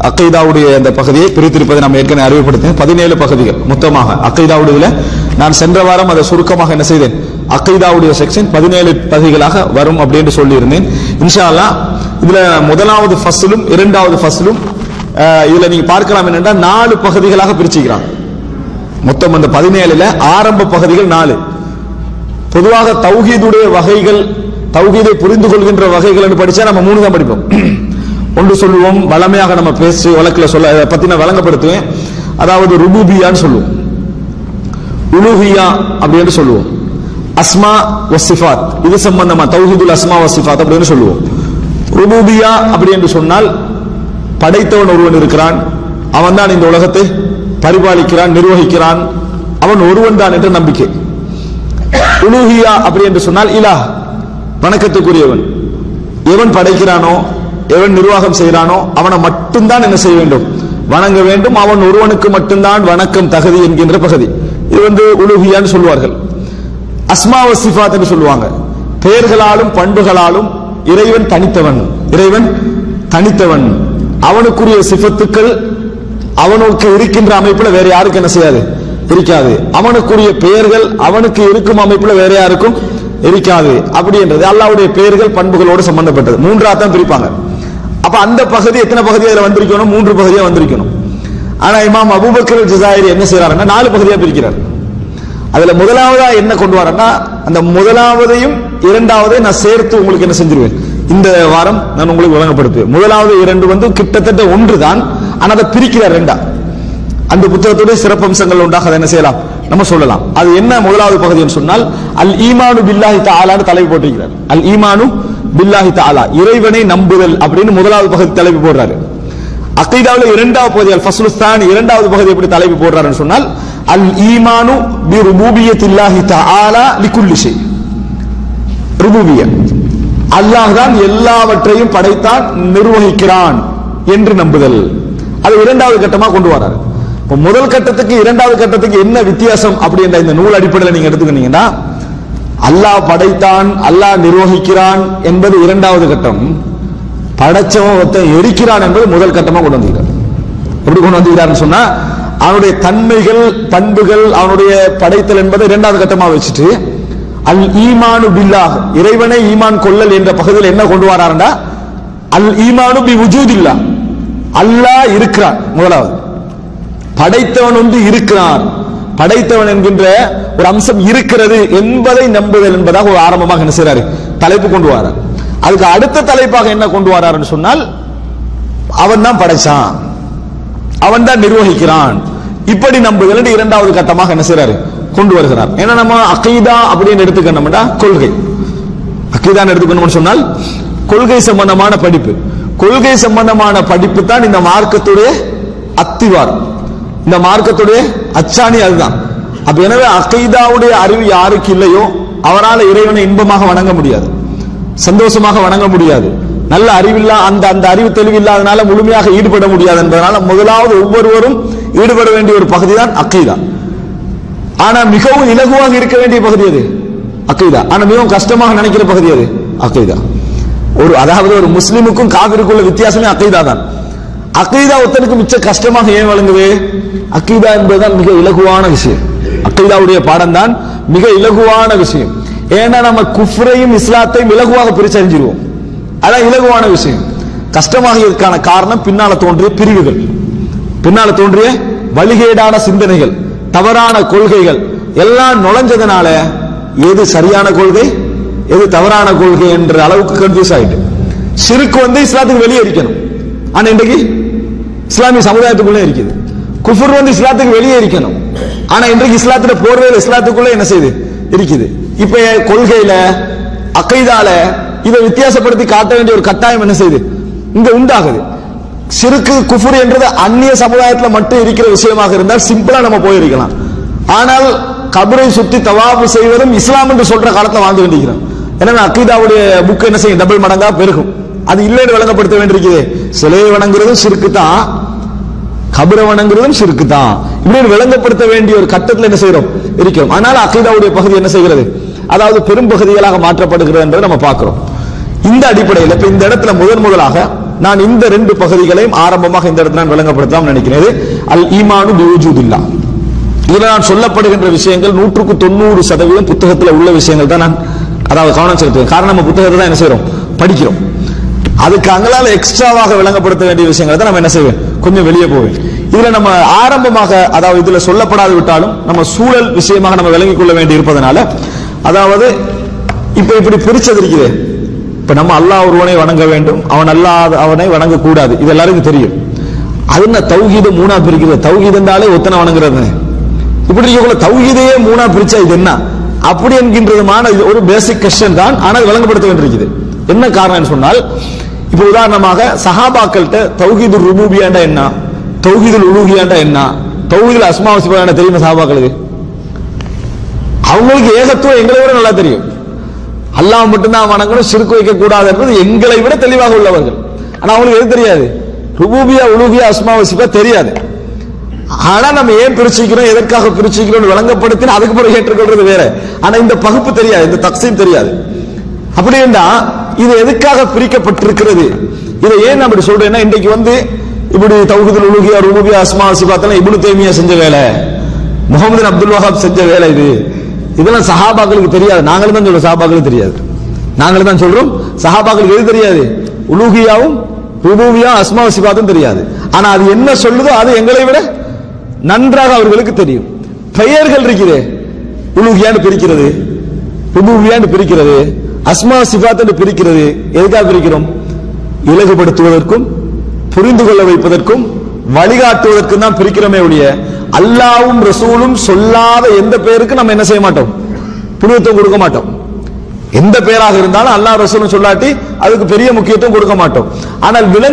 அக்கீதாவுடைய அந்த பகுதியை பிரித்திருப்பதை நாம் ஏற்கனவே அறிவுப்படுத்தினேன். 17 பகுதிகள் மொத்தமாக அக்கீதாவுடைய. நான் சென்ற வாரம் அதை சுருக்கமாக என்ன செய்தேன், அக்கீதாவுடைய செக்ஷன் 17 பகுதிகளாக வரும் அப்படின்னு சொல்லியிருந்தேன். இன்ஷா அல்லாஹ் இதுல முதலாவது ஃபஸ்லும் இரண்டாவது ஃபஸ்லும் இதுல நீங்க பார்க்கலாம் என்னன்னா 4 பகுதிகளாக பிரிச்சுக்கிறாங்க. மொத்தம் அந்த 17ல ஆரம்ப பகுதிகள் 4. பொதுவாக தௌஹீதுடைய வகைகள், தௌஹீதை புரிந்து கொள்கின்ற வகைகள் படிச்சா நம்ம 3 தான் படிப்போம். ஒன்று சொல்லுவோம், வளமையாக நம்ம பேசி வழக்கில் சொல்ல பத்தி நான் வழங்கப்படுத்துவேன். அதாவது ருபூபியான்னு சொல்லுவோம், உலூஹியா அப்படின்னு சொல்லுவோம், அஸ்மா வசிஃபாத் இது சம்பந்தமா தௌஹீதுல் அஸ்மா வசிஃபாத் அப்படின்னு சொல்லுவோம். ருபூபியா அப்படி என்று சொன்னால் படைத்தவன் ஒருவன் இருக்கிறான், அவன் தான் இந்த உலகத்தை பரிபாலிக்கிறான், நிர்வகிக்கிறான், அவன் ஒருவன் தான் என்ற நம்பிக்கை. உலூஹியா அப்படி என்று சொன்னால் இலாஹ், வணக்கத்துக்குரியவன், எவன் படைக்கிறானோ எவன் நிர்வாகம் செய்கிறானோ அவனை மட்டும்தான் என்ன செய்ய வேண்டும், வணங்க வேண்டும், அவன் ஒருவனுக்கு மட்டும்தான் வணக்கம் தகுதி என்கின்ற பகுதி. இது உலூஹியான்னு சொல்வார்கள். அஸ்மா வ சிஃபாத் என்று சொல்லுவாங்க, பெயர்களாலும் பண்புகளாலும் இறைவன் தனித்தவன், இறைவன் தனித்தவன், அவனுக்குரிய சிஃபத்துக்கள் அவனுக்கு இருக்கின்ற அமைப்புல வேற யாருக்கு என்ன செய்யாது, இருக்காது. அவனுக்குரிய பெயர்கள் அவனுக்கு இருக்கும் அமைப்புல வேற யாருக்கும் இருக்காது. அப்படி என்றது அல்லாஹ்வுடைய பெயர்கள் பண்புகளோடு சம்பந்தப்பட்டது. 3ஆ தான் பிரிப்பாங்க. அப்ப அந்த பகுதி எத்தனை பகுதி அதுல வந்திருக்கணும், 3 பகுதியா வந்திருக்கணும். ஆனா இமாம் அபூபக்கர் அல்-ஜஸாயிரி என்ன செய்யறாருன்னா 4 பகுதியா பிரிக்கிறார். அதுல முதலாவதா என்ன கொண்டு வரேன்னா, அந்த முதலாவதையும் இரண்டாவதையும் நான் சேர்த்து உங்களுக்கு என்ன செஞ்சிருவேன், இந்த வாரம் நான் உங்களுக்கு வழங்கப்படுத்துவேன். முதலாவது 2 கிட்டத்தட்ட ஒன்றுதான், ஆனா அதை பிரிக்கிறார் 2ஆ. அந்த புத்தகத்துடைய சிறப்பம்சங்கள் உண்டாக அதை என்ன செய்யலாம், நம்ம சொல்லலாம். அது என்ன முதலாவது பகுதின்னு சொன்னால், அல் ஈமானு பில்லாஹி தஆலான்னு தலைப்பு போட்டிருக்கிறார். அல் ஈமானு பில்லாஹி தஆலா, இறைவனை நம்புதல் அப்படின்னு முதலாவது பகுதி தலைப்பு போடுறாரு. அகீதாவுல 2வது பகுதி அல் ஃபஸ்லு ஸானி 2வது பகுதி எப்படி தலைப்பு போடுறாருன்னு சொன்னால், அல் ஈமானு பி ருபூபியத்தில்லாஹி தஆலா லிகுல்லி ஷை. ருபூபியா, அல்லாஹ் தான் எல்லாவற்றையும் படைத்தான், நிர்வகிக்கிறான் என்று நம்புதல். அது 2வது கட்டமா கொண்டு வராரு. இப்போ முதல் கட்டத்துக்கு 2வது கட்டத்துக்கு என்ன வித்தியாசம் அப்படின்ற இந்த நூல் அடிப்படையில் நீங்க எடுத்துக்கிட்டீங்கன்னா, அல்லாஹ் படைத்தான், அல்லாஹ் நிர்வகிக்கிறான் என்பது 2வது கட்டம், படைச்சவன் எரிக்கிறான் என்பது முதல் கட்டமா கொண்டு வந்திருக்கார். எப்படி கொண்டு வந்திருக்காருன்னு சொன்னா, அவனுடைய தன்மைகள் பண்புகள் அவனுடைய படைத்தல் என்பதை 2வது கட்டமா வச்சுட்டு, அல் ஈமானு பில்லாஹ், இறைவனை ஈமான் கொள்ளல் என்ற பகுதியில் என்ன கொண்டு வராருண்டா, அல் ஈமானு பி வுஜூதில்லாஹ், அல்லாஹ் இருக்கிறான். முதலாவது படைத்தவன் இருக்கிறான், படைத்தவன் என்கின்ற ஒரு அம்சம் இருக்கிறது என்பதை நம்புதல் என்பதாக ஒரு ஆரம்பமாக என்ன செய்றாரு, தலைப்பு கொண்டு வரார். அதுக்கு அடுத்த தலைப்பாக என்ன கொண்டு வராருன்னு சொன்னால், அவன் தான் படைச்சான், அவன் தான் நிர்வகிக்கிறான், இப்படி நம்புதல் 2வது கட்டமாக என்ன செய்றாரு, கொண்டு வருகிறார். ஏன்னா நம்ம அகீதா அப்படின்னு எடுத்துக்கணும்னா கொள்கை, அகீதான் எடுத்துக்கணும்னு சொன்னால் கொள்கை சம்பந்தமான படிப்பு, கொள்கை சம்பந்தமான படிப்பு தான் இந்த மார்க்கத்துடைய அத்திவாரம், இந்த மார்க்கத்துடைய அச்சாணி அதுதான். அப்ப எனவே அகீதாவுடைய அறிவு யாருக்கு இல்லையோ அவரால் இறைவனை இன்பமாக வணங்க முடியாது, சந்தோஷமாக வணங்க முடியாது. நல்ல அறிவில்லா அந்த அந்த அறிவு தெளிவில்லாதனால முழுமையாக ஈடுபட முடியாது என்பதனால முதலாவது ஒவ்வொருவரும் ஈடுபட வேண்டிய ஒரு பகுதி தான் அகீதா. ஆனா மிகவும் இலகுவாக இருக்க வேண்டிய பகுதி அது அகீதா, ஆனா மிகவும் கஷ்டமாக நினைக்கிற பகுதி அது அகீதா. அதாவது ஒரு முஸ்லிமுக்கும் காபிருக்குள்ள வித்தியாசமே அகீதா தான். அகீதா ஒருத்தனுக்கு மிச்ச கஷ்டமாக ஏன் வழங்குது, அகீதா என்பதுதான் மிக இலகுவான விஷயம், அகீதாவுடைய பாடம் தான் மிக இலகுவான விஷயம். ஏன்னா நம்ம குஃப்ரையும் இஸ்லாத்தையும் இலகுவாக பிரிச்சறிஞ்சிருவோம், அதான் இலகுவான விஷயம். கஷ்டமாக இருக்கான காரணம் பின்னால தோன்றிய பிரிவுகள், பின்னால தோன்றிய வழிகேடான சிந்தனைகள், தவறான கொள்கைகள் எல்லாம் நுழைஞ்சதுனால எது சரியான கொள்கை எது தவறான கொள்கை என்ற அளவுக்கு கன்ஃபியூஸ் ஆயிட்டு. ஷிர்க் இஸ்லாத்துக்கு வெளியே இருக்கணும், ஆனா இன்றைக்கு இஸ்லாமிய சமுதாயத்துக்குள்ளே இருக்குது. குஃபர் இஸ்லாத்துக்கு வெளியே இருக்கணும், ஆனா இன்றைக்கு இஸ்லாத்துல போர்வையில் இஸ்லாத்துக்குள்ள என்ன செய்யுது இருக்குது. இப்ப கொள்கையில அகீதால இதை வித்தியாசப்படுத்தி காட்ட வேண்டிய ஒரு கட்டாயம் என்ன செய்யுது இங்க உண்டாகுது. ஷிர்க் குஃபர் என்றது அந்நிய சமுதாயத்துல மட்டும் இருக்கிற விஷயமாக இருந்தால் சிம்பிளா நம்ம போயிருக்கலாம். ஆனால் கபரை சுத்தி தவாஃப் செய்வதும் இஸ்லாம் என்று சொல்ற காலத்துல வாழ்ந்து கொண்டிருக்கிறோம். எனவே அகீதாவுடைய புக் என்ன செய்யும், டபுள் மடங்கா பெருகும். அது இல்லைன்னு விளங்கப்படுத்த வேண்டியிருக்குது. சிலையை வணங்குறதும் ஷிர்க் தான், கபரை வணங்குறதும் ஷிர்க் தான், இப்படி விளங்கப்படுத்த வேண்டிய ஒரு கட்டத்தில் என்ன செய்யறோம் இருக்கிறோம். அதனால அகீதாவுடைய பகுதி என்ன செய்கிறது, அதாவது பெரும் பகுதிகளாக மாற்றப்படுகிறது என்பதை நம்ம பார்க்கிறோம். இந்த அடிப்படையில் இப்ப இந்த இடத்துல முதலாக நான் இந்த ரெண்டு பகுதிகளையும் ஆரம்பமாக இந்த இடத்துல நான் விளங்கப்படுத்தலாம் நினைக்கிறேன். அல் ஈமானு பிவுஜூதில்லாஹ். இதுல நான் சொல்லப்படுகின்ற விஷயங்கள் 100% புத்தகத்தில் உள்ள விஷயங்கள் தான் நான் அதாவது கவனம் செலுத்துவேன். காரணம் நம்ம புத்தகத்தை தான் என்ன செய்யறோம், படிக்கிறோம். அதுக்கு அங்களால எக்ஸ்ட்ராவாக விளங்கப்படுத்த வேண்டிய விஷயங்களை தான் நம்ம என்ன செய்வேன், கொஞ்சம் வெளியே போவேன். இதுல நம்ம ஆரம்பமாக அதாவது இதுல சொல்லப்படாது விட்டாலும் நம்ம சூழல் விஷயமாக நம்ம விளங்கிக் கொள்ள வேண்டி இருப்பதனால, அதாவது இப்ப இப்படி பிரிச்சது இருக்குது. இப்ப நம்ம அல்லாஹ் ஒருவனை வணங்க வேண்டும், அவன் அல்லாத அவனை வணங்க கூடாது, இது எல்லாருக்கும் தெரியும். அது என்ன தௌஹீத மூணா பிரிக்கிறது? தௌஹீத் என்றாலே ஒத்தனை வணங்குறது. இப்படி தௌஹீதையே மூணா பிரிச்சா இது என்ன அப்படி என்கின்றதுமான ஒரு பேசிக் கொஸ்டின் தான். ஆனால் விளங்கப்படுத்த வேண்டியிருக்குது. என்ன காரணம் சொன்னால், இப்ப உதாரணமாக சஹாபாக்கள்கிட்ட தௌஹீதுல் ருபூபியாண்டா என்ன, தௌஹீதுல் உலூஹியாண்டா என்ன, தௌஹீதுல் அஸ்மா வ சிஃபாத் தெரியுமா சஹாபாக்களுக்கு? அவங்களுக்கு ஏகத்துவம் எங்களை விட நல்லா தெரியும். அல்லாஹ் மட்டும்தான் வணங்கணும், ஷிர்க் வைக்க கூடாது என்பது எங்களை விட தெளிவாக உள்ளவர்கள். ஆனா அவங்களுக்கு எது தெரியாது? ருபூபியா உலூஹியா அஸ்மா வ சிஃபாத் தெரியாது. ஆனா நம்ம ஏன் பிரிச்சுக்கிறோம், எதற்காக பிரிச்சுக்கிறோம் விளங்கப்படுத்தினா அதுக்கு பிறகு ஏற்றுக்கொள்றது வேற. ஆனா இந்த பகுப்பு தெரியாது, இந்த தக்சீம் தெரியாது. அப்படின்னா இது எதுக்காக பிரிக்கப்பட்டிருக்கிறது, இதை ஏன் நான் அப்படி சொல்றேன்னா, இன்றைக்கு இப்படி தௌஹீதுல் உலூஹியா ருபூபியா அஸ்மா வ சிஃபாத் இப்னு தைமியா செஞ்ச வேலை, முஹம்மது பின் அப்துல் வஹாப் செஞ்ச வேலை. இதெல்லாம் சஹாபாக்களுக்கு தெரியாது. நாங்களும் தான் சொல்றோம் சஹாபாக்களுக்கு தெரியாது. நாங்களும் தான் சொல்றோம் சஹாபாக்களுக்கு எது தெரியாது, உலூஹியாவும் ருபூபியா அஸ்மா வ சிஃபாத்தும் தெரியாது. ஆனா அது என்ன சொல்லுதோ அது எங்களை விட நன்றாக அவர்களுக்கு தெரியும். பெயர்கள் இருக்கிறே, உலூஹியான்னு பிரிக்கிறது, ருபூபியான்னு பிரிக்கிறது, அஸ்மா சிஃபாத் பிரிக்கிறது. எதுக்காக பிரிக்கிறோம்? இலகுபடுத்துவதற்கும் புரிந்து கொள்ள வைப்பதற்கும் வழிகாட்டுவதற்கும் தான் பிரிக்கிறோமே ஒழிய அல்லாஹ்வும் ரசூலும் சொல்லாத எந்த பெயருக்கு நம்ம என்ன செய்ய மாட்டோம், புனிதத்துவம் கொடுக்க மாட்டோம். எந்த பெயராக இருந்தாலும் அல்லாஹ் ரசூலும் சொல்லாட்டி அதுக்கு பெரிய முக்கியத்துவம் கொடுக்க மாட்டோம். ஆனால் விலங்கு